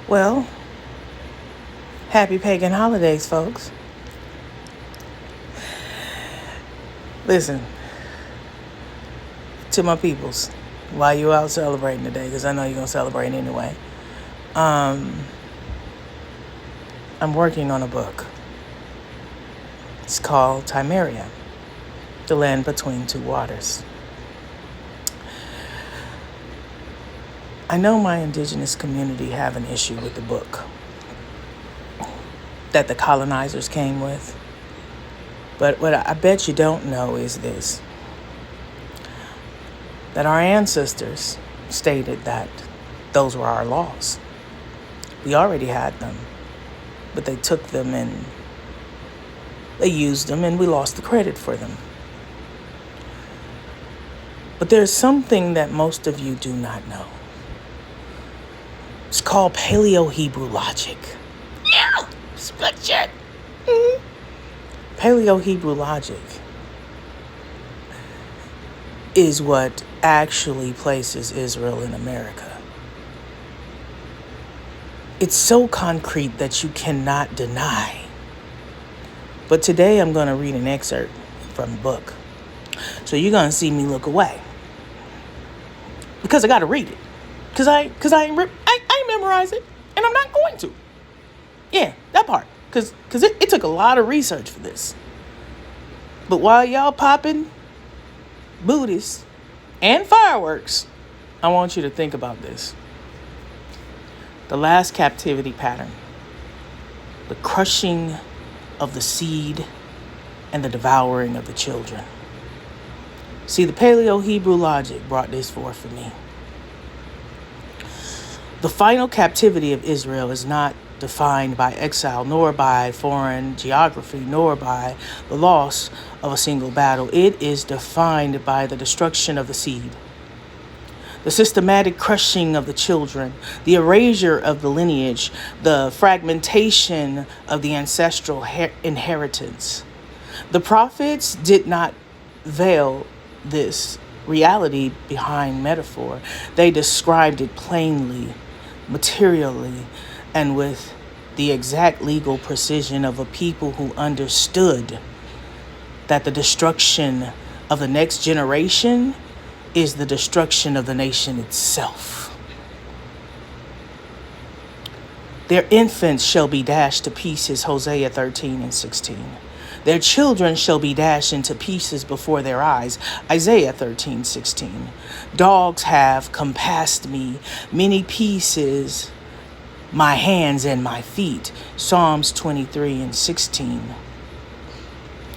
Well, happy pagan holidays, folks. Listen, to my peoples, while you out celebrating today, because I know you're going to celebrate anyway, I'm working on a book. It's called Timeria, The Land Between Two Waters. I know my indigenous community have an issue with the book that the colonizers came with. But what I bet you don't know is this, that our ancestors stated that those were our laws. We already had them, but they took them and they used them and we lost the credit for them. But there's something that most of you do not know. It's called Paleo-Hebrew logic. Yeah, split shit. Paleo-Hebrew logic is what actually places Israel in America. It's so concrete that you cannot deny. But today I'm going to read an excerpt from the book. So you're going to see me look away. Because I got to read it. Because I ain't memorize it. And I'm not going to. Yeah, that part. Because it took a lot of research for this. But while y'all popping booties and fireworks, I want you to think about this. The last captivity pattern. The crushing of the seed and the devouring of the children. See, the Paleo-Hebrew logic brought this forth for me. The final captivity of Israel is not defined by exile, nor by foreign geography, nor by the loss of a single battle. It is defined by the destruction of the seed, the systematic crushing of the children, the erasure of the lineage, the fragmentation of the ancestral inheritance. The prophets did not veil this reality behind metaphor. They described it plainly, materially, and with the exact legal precision of a people who understood that the destruction of the next generation is the destruction of the nation itself. Their infants shall be dashed to pieces, Hosea 13:16. Their children shall be dashed into pieces before their eyes, Isaiah 13:16. Dogs have compassed me, many pieces, my hands and my feet, Psalms 23:16.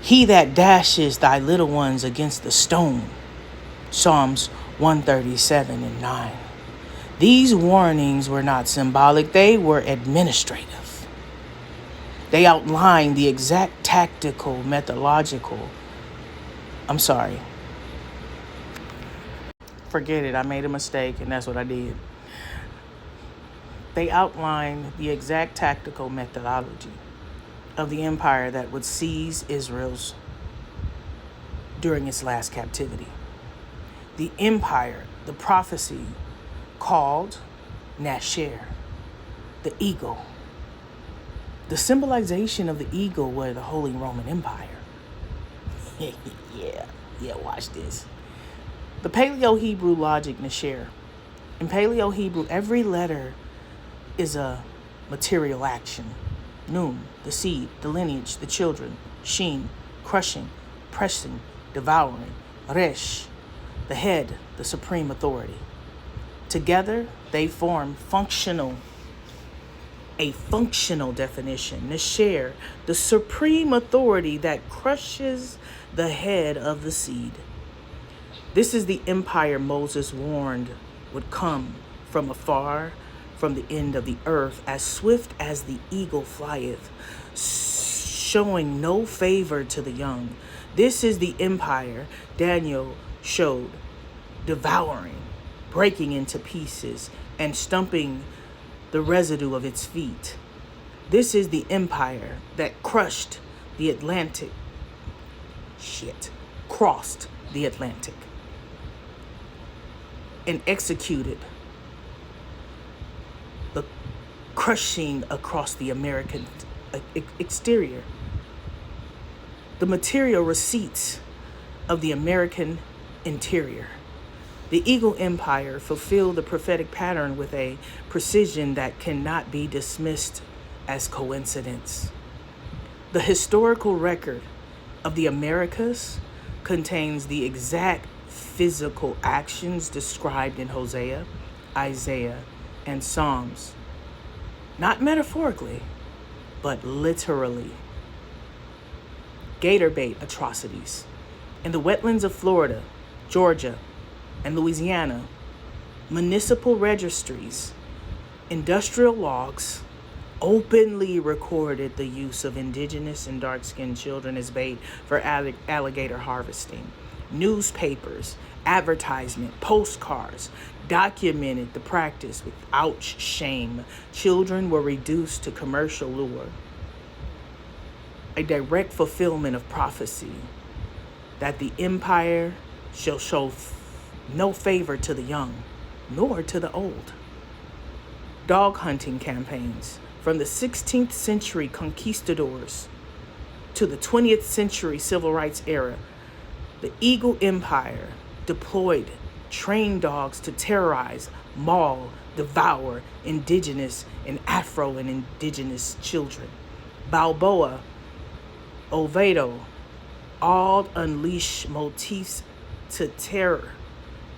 He that dashes thy little ones against the stone, Psalms 137:9. These warnings were not symbolic, they were administrative. They outline the exact tactical, methodological. Forget it, I made a mistake and that's what I did. They outline the exact tactical methodology of the empire that would seize Israel's during its last captivity. The empire, the prophecy called Nasher, the eagle. The symbolization of the eagle were the Holy Roman Empire. yeah, watch this. The Paleo-Hebrew logic, Nasher. In Paleo-Hebrew, every letter is a material action. Nun, the seed, the lineage, the children. Shin, crushing, pressing, devouring. Resh, the head, the supreme authority. Together, they form a functional definition. Nasher, the supreme authority that crushes the head of the seed. This is the empire Moses warned would come from afar, from the end of the earth, as swift as the eagle flieth, showing no favor to the young. This is the empire Daniel showed, devouring, breaking into pieces, and stumping the residue of its feet. This is the empire that crossed the Atlantic, and executed the crushing across the American exterior. The material receipts of the American interior. The Eagle Empire fulfilled the prophetic pattern with a precision that cannot be dismissed as coincidence. The historical record of the Americas contains the exact physical actions described in Hosea, Isaiah, and Psalms, not metaphorically, but literally. Gator bait atrocities in the wetlands of Florida, Georgia, and Louisiana, municipal registries, industrial logs openly recorded the use of indigenous and dark-skinned children as bait for alligator harvesting. Newspapers, advertisement, postcards documented the practice without shame. Children were reduced to commercial lure. A direct fulfillment of prophecy that the empire shall show no favor to the young, nor to the old. Dog hunting campaigns from the 16th century conquistadors to the 20th century civil rights era. The Eagle Empire deployed trained dogs to terrorize, maul, devour indigenous and Afro and indigenous children. Balboa, Oviedo, all unleash motifs to tear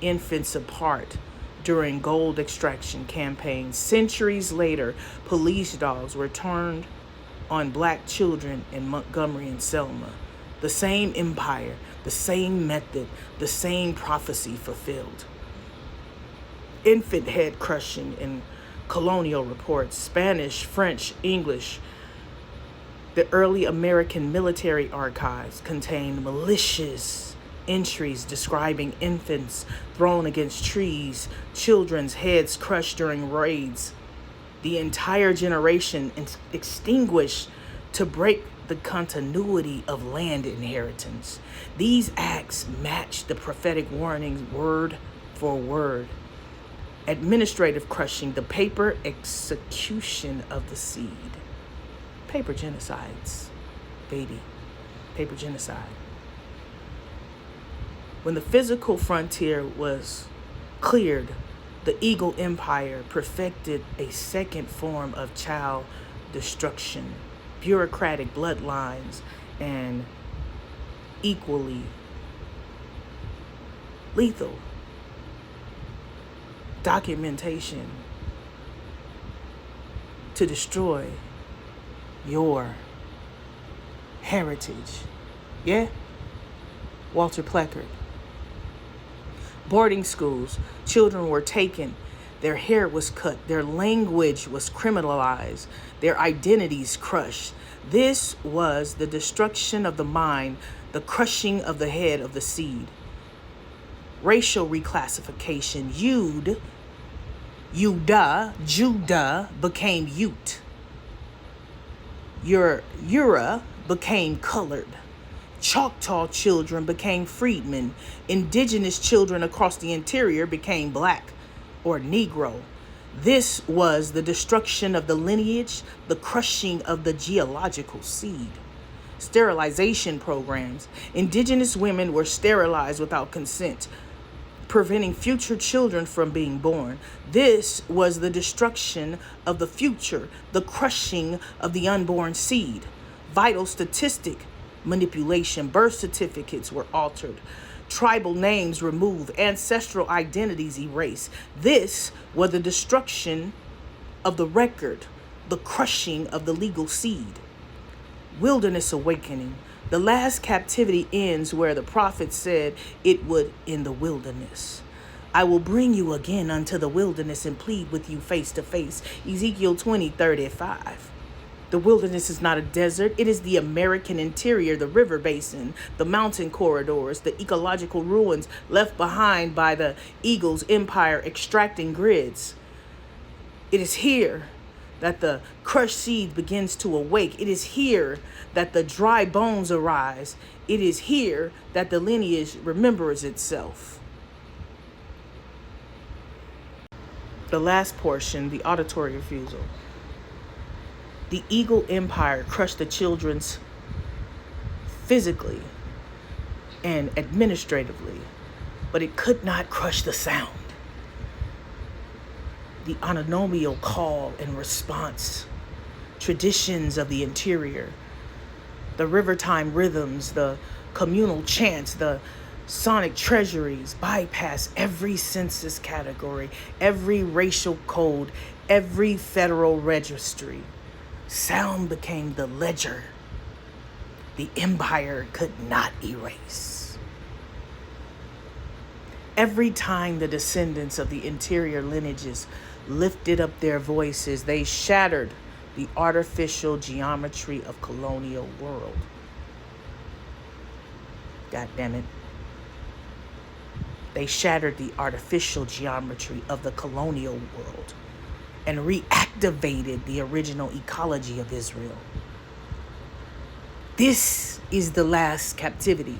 infants apart during gold extraction campaigns. Centuries later, police dogs were turned on black children in Montgomery and Selma. The same empire, the same method, the same prophecy fulfilled. Infant head crushing in colonial reports, Spanish, French, English. The early American military archives contain malicious entries describing infants thrown against trees, children's heads crushed during raids, the entire generation extinguished to break the continuity of land inheritance. These acts match the prophetic warnings word for word. Administrative crushing, the paper execution of the seed. Paper genocides, baby, paper genocide. When the physical frontier was cleared, the Eagle Empire perfected a second form of child destruction, bureaucratic bloodlines, and equally lethal documentation to destroy your heritage. Yeah? Walter Pleckard. Boarding schools, children were taken, their hair was cut, their language was criminalized, their identities crushed. This was the destruction of the mind, the crushing of the head of the seed. Racial reclassification, Judah became Ute. Ura became colored. Choctaw children became freedmen. Indigenous children across the interior became black or Negro. This was the destruction of the lineage, the crushing of the geological seed. Sterilization programs. Indigenous women were sterilized without consent, preventing future children from being born. This was the destruction of the future, the crushing of the unborn seed. Vital statistic manipulation. Birth certificates were altered, tribal names removed, ancestral identities erased. This was the destruction of the record, the crushing of the legal seed. Wilderness awakening. The last captivity ends where the prophet said it would in the wilderness. I will bring you again unto the wilderness and plead with you face to face. Ezekiel 20:35. The wilderness is not a desert. It is the American interior, the river basin, the mountain corridors, the ecological ruins left behind by the Eagle's empire extracting grids. It is here that the crushed seed begins to awake. It is here that the dry bones arise. It is here that the lineage remembers itself. The last portion, the auditory refusal. The Eagle Empire crushed the children's physically and administratively, but it could not crush the sound. The antinomial call and response, traditions of the interior, the rivertime rhythms, the communal chants, the sonic treasuries bypass every census category, every racial code, every federal registry. Sound became the ledger the empire could not erase. Every time the descendants of the interior lineages lifted up their voices, they shattered the artificial geometry of colonial world. God damn it. They shattered the artificial geometry of the colonial world and reactivated the original ecology of Israel. This is the last captivity.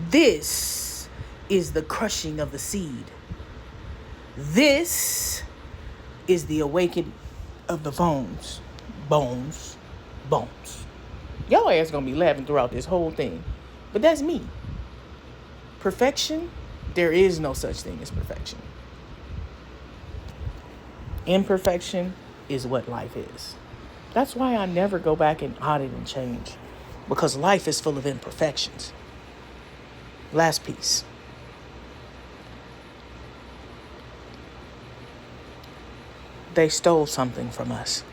This is the crushing of the seed. This is the awakening of the bones. Bones. Bones. Y'all ass gonna be laughing throughout this whole thing. But that's me. Perfection? There is no such thing as perfection. Imperfection is what life is. That's why I never go back and audit and change. Because life is full of imperfections. Last piece. They stole something from us.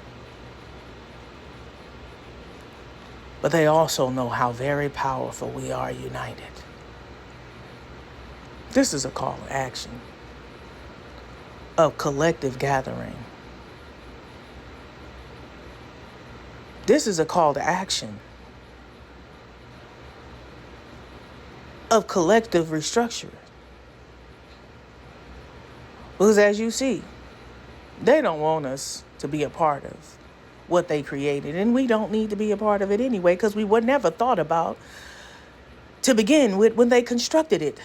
But they also know how very powerful we are united. This is a call to action of collective gathering. This is a call to action of collective restructuring. Because as you see, they don't want us to be a part of what they created. And we don't need to be a part of it anyway, because we were never thought about to begin with when they constructed it.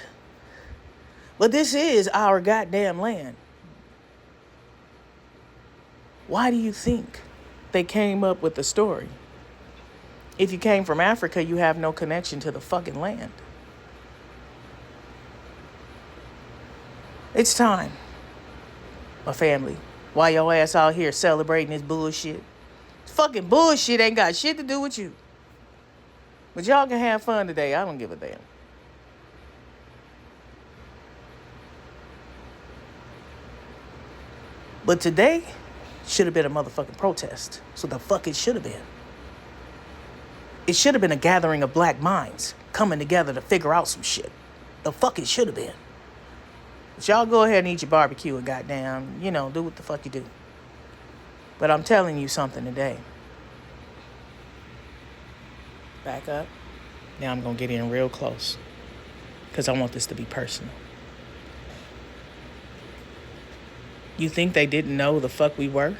But this is our goddamn land. Why do you think they came up with the story? If you came from Africa, you have no connection to the fucking land. It's time, my family. Why your ass out here celebrating this bullshit? Fucking bullshit ain't got shit to do with you. But y'all can have fun today. I don't give a damn. But today should have been a motherfucking protest. So the fuck it should have been. It should have been a gathering of black minds coming together to figure out some shit. The fuck it should have been. But y'all go ahead and eat your barbecue and goddamn, do what the fuck you do. But I'm telling you something today. Back up. Now I'm going to get in real close. Because I want this to be personal. You think they didn't know the fuck we were?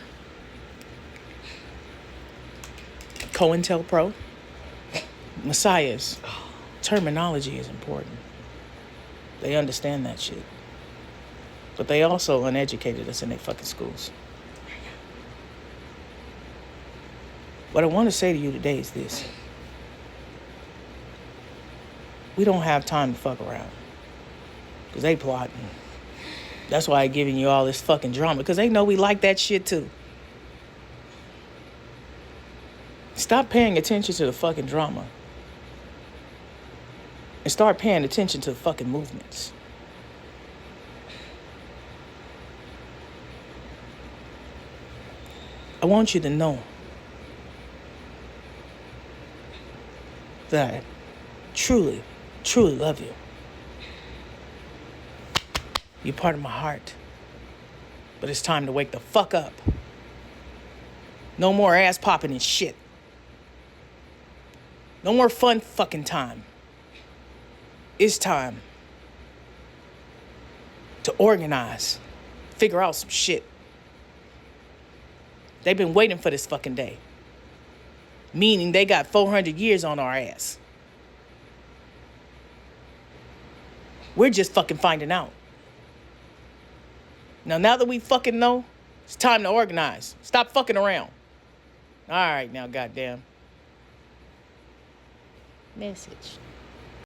COINTELPRO? Messiahs. Terminology is important. They understand that shit. But they also uneducated us in their fucking schools. What I want to say to you today is this. We don't have time to fuck around. Because they plotting. That's why I'm giving you all this fucking drama. Because they know we like that shit too. Stop paying attention to the fucking drama. And start paying attention to the fucking movements. I want you to know that I truly, truly love you. You're part of my heart. But it's time to wake the fuck up. No more ass popping and shit. No more fun fucking time. It's time to organize. Figure out some shit. They've been waiting for this fucking day. Meaning they got 400 years on our ass. We're just fucking finding out. Now that we fucking know, It's time to organize. Stop fucking around. All right, now, goddamn. Message.